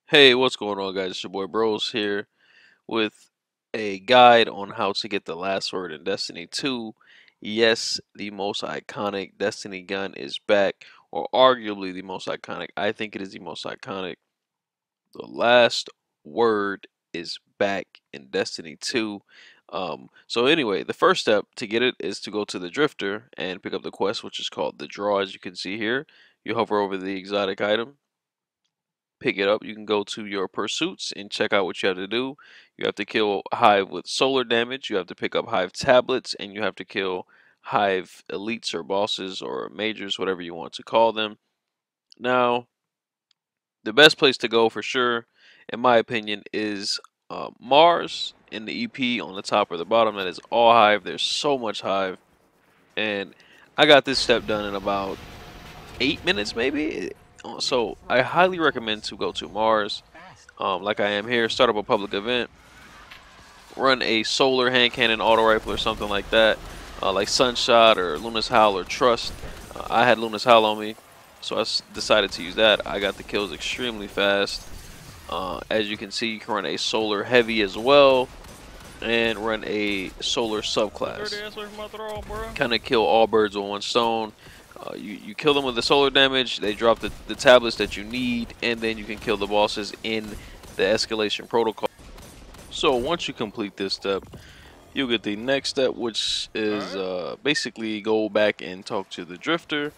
Hey, what's going on, guys? It's your boy Bros here with a guide on how to get the last word in Destiny 2. Yes, the most iconic Destiny gun is back, or arguably the most iconic. I think it is the most iconic. The last word is back in Destiny 2. So anyway, the first step to get it is to go to the Drifter and pick up the quest, which is called the Draw, as you can see here. You hover over the exotic item, pick it up. You can go to your pursuits and check out what you have to do. You have to kill Hive with solar damage. You have to pick up Hive tablets, and you have to kill Hive elites or bosses or majors, whatever you want to call them. Now, the best place to go for sure, in my opinion, is Mars in the EP on the top or the bottom. That is all Hive. There's so much Hive, and I got this step done in about 8 minutes, maybe. So I highly recommend to go to Mars. Like I am here, start up a public event, run a solar hand cannon auto rifle or something like that, like Sunshot or Luna's Howl or Trust. I had Luna's Howl on me, so I decided to use that. I got the kills extremely fast. As you can see, you can run a solar heavy as well, and run a solar subclass. Kind of kill all birds with one stone. You kill them with the solar damage, they drop the tablets that you need, and then you can kill the bosses in the escalation protocol. So once you complete this step, you'll get the next step, which is basically go back and talk to the Drifter.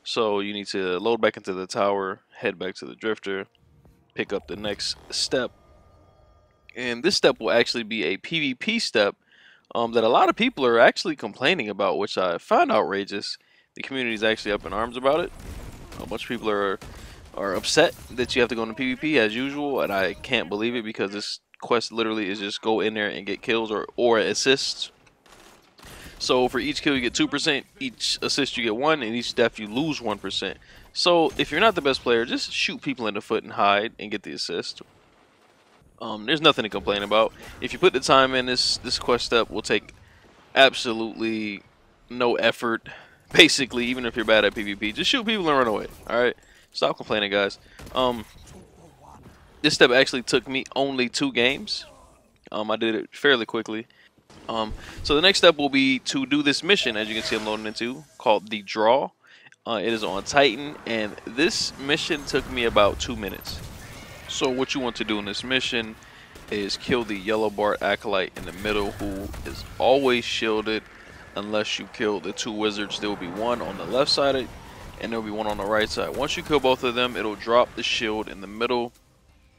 So you need to load back into the tower, head back to the Drifter, pick up the next step. And this step will actually be a PvP step that a lot of people are actually complaining about, which I find outrageous. The community is actually up in arms about it. A bunch of people are upset that you have to go into PvP as usual, and I can't believe it because this quest literally is just go in there and get kills or assists. So for each kill you get 2%, each assist you get 1, and each death you lose 1%. So if you're not the best player, just shoot people in the foot and hide and get the assist. There's nothing to complain about. If you put the time in, this quest step will take absolutely no effort. Basically, even if you're bad at PvP, just shoot people and run away. Alright? Stop complaining, guys. This step actually took me only 2 games. I did it fairly quickly. So the next step will be to do this mission, as you can see I'm loading into, called the Draw. It is on Titan, and this mission took me about 2 minutes. So what you want to do in this mission is kill the yellow bar acolyte in the middle, who is always shielded unless you kill the 2 wizards. There will be one on the left side and there will be one on the right side. Once you kill both of them, it'll drop the shield in the middle,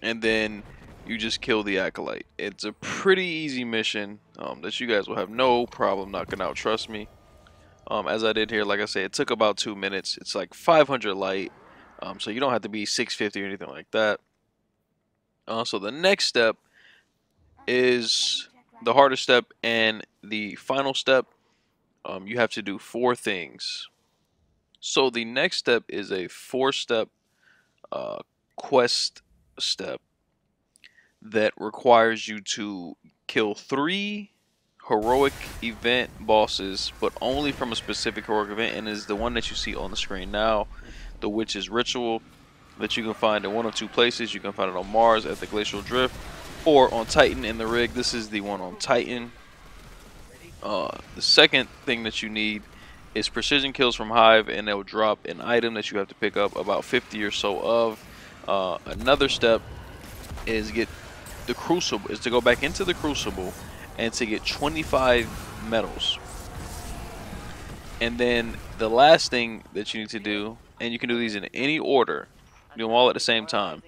and then you just kill the acolyte. It's a pretty easy mission that you guys will have no problem knocking out, trust me. As I did here, like I said, it took about 2 minutes. It's like 500 light, so you don't have to be 650 or anything like that. So the next step is the hardest step and the final step. You have to do 4 things. So the next step is a 4-step quest step that requires you to kill 3 heroic event bosses, but only from a specific heroic event, and is the one that you see on the screen now, the Witch's Ritual, that you can find in one of 2 places. You can find it on Mars at the Glacial Drift, or on Titan in the rig. This is the one on Titan. The second thing that you need is precision kills from Hive, and they'll drop an item that you have to pick up about 50 or so of. Another step is get the Crucible, is to go back into the Crucible and to get 25 medals. And then the last thing that you need to do, and you can do these in any order, do them all at the same time,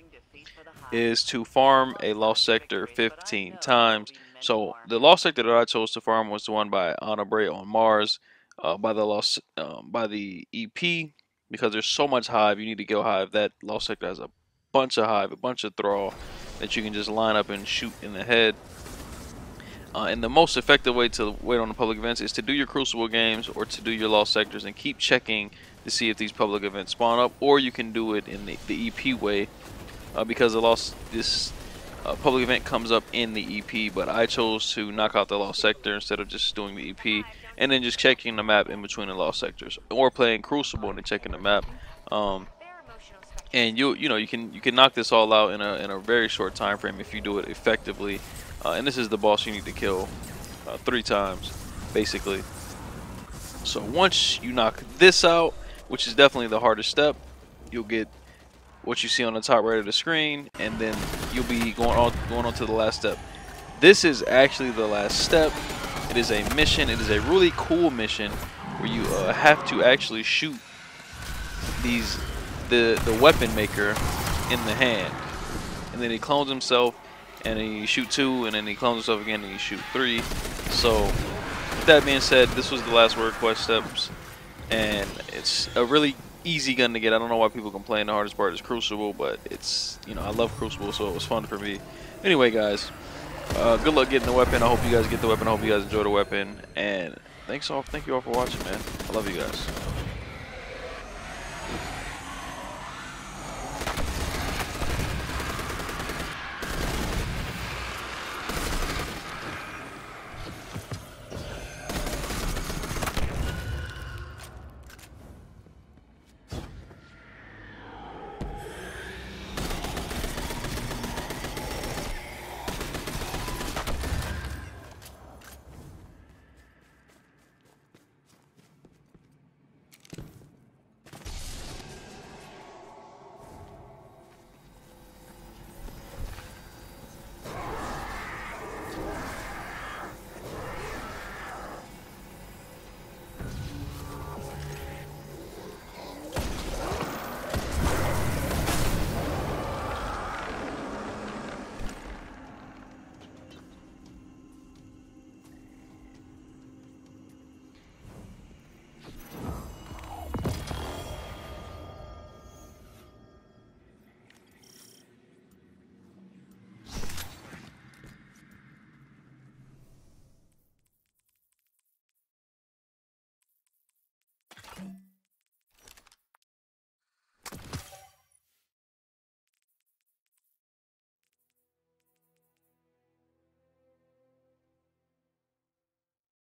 is to farm a lost sector 15 times. So the lost sector that I chose to farm was the one by Anabre on Mars, by the EP, because there's so much Hive. You need to kill Hive. That lost sector has a bunch of Hive, a bunch of Thrall that you can just line up and shoot in the head. And the most effective way to wait on the public events is to do your Crucible games or to do your lost sectors and keep checking to see if these public events spawn up, or you can do it in the EP way, because this public event comes up in the EP, but I chose to knock out the lost sector instead of just doing the EP and then just checking the map in between the lost sectors, or playing Crucible and then checking the map. and you can knock this all out in a very short time frame if you do it effectively. And this is the boss you need to kill 3 times, basically. So once you knock this out, which is definitely the hardest step, you'll get what you see on the top right of the screen, and then you'll be going on to the last step. This is actually the last step. It is a mission. It is a really cool mission where you have to actually shoot the weapon maker in the hand, and then he clones himself, and then you shoot 2, and then he clones himself again, and you shoot 3. So with that being said, this was the last word quest steps, and it's a really easy gun to get. I don't know why people complain the hardest part is Crucible, but it's, I love Crucible, so it was fun for me. Anyway, guys, good luck getting the weapon. I hope you guys get the weapon. I hope you guys enjoy the weapon, and thank you all for watching, man. I love you guys.